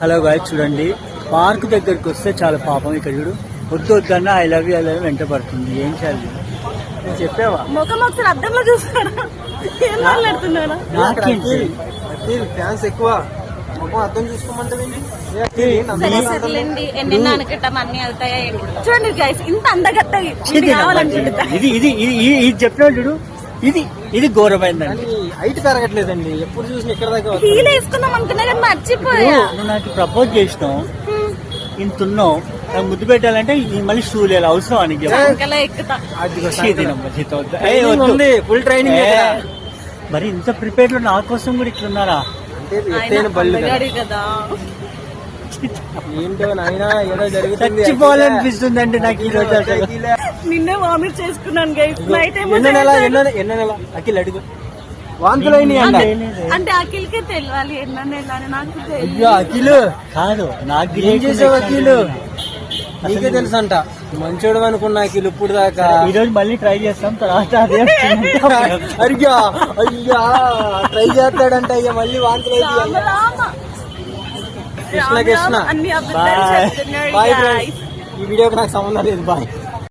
Hello guy, చూడండి park దగ్గరికి వస్తే చాలా పాపం. ఇక్కడ చూడు, వద్దు వద్దన్నా ఐ లవ్ యూ వెంట పడుతుంది. ఏం చేయాలి నేను చెప్పావా? ముఖం ఒకసారి అద్దంలో చూస్తాడా? ఏం మాట్లాడుతున్నాడా? ఫ్యాన్స్ ఎక్కువ, ముఖం అర్థం చూసుకోమంటే సరేలేండి, ఎన్ని అనుకుంటాం అన్ని అవుతాయా? చూడండి గైస్, ఇంత అందగత్తది కావాలనుకుంటా. ఇది ఇది ఇది చెప్పినా చూడు, ఇది ఘోరమైందండి. హైట్ పెరగట్లేదండి, ఎప్పుడు చూసిన ఇక్కడ దాకా హీల్ వేసుకుందాం అనుకున్నా కానీ మర్చిపోయా. నువ్వు నాకు ప్రపోజ్ చేసినావు, ఇంతున్నావు, నాకు ముద్దు పెట్టాలంటే మళ్ళీ షూలు ఎలా అవసరం అని ఎక్కుతా. Full training. మరి ఇంత ప్రిపేర్డ్ లో నా కోసం కూడా ఇట్లున్నారా? కదా ఏంటో నాయన, ఏదో జరుగుతుంది. చచ్చిపోవాలనిపిస్తుందండి నాకు ఈ రోజు. నిన్నే వామిట్ చేసుకున్నాను గైస్. నైట్ ఎన్న నెల అఖిల్ అడుగు వాంతులైన అంటే అఖిల్కే తెలియాలి ఎన్నో నెల అని. నాకు అఖిల్ కాదు, నాకు ఏం చేసావు అఖిల్? నీకే తెలుసు అంట, మంచోడు అనుకున్నా అఖిల్ ఇప్పుడు దాకా. ఈ రోజు మళ్ళీ ట్రై చేస్తాం, తర్వాత అదే అయ్యా అయ్యా ట్రై చేస్తాడంట. అయ్యా మళ్ళీ వాంతులు. కృష్ణ కృష్ణ అన్ని బాయ్. ఈ వీడియోకి నాకు సంబంధం లేదు. బాయ్.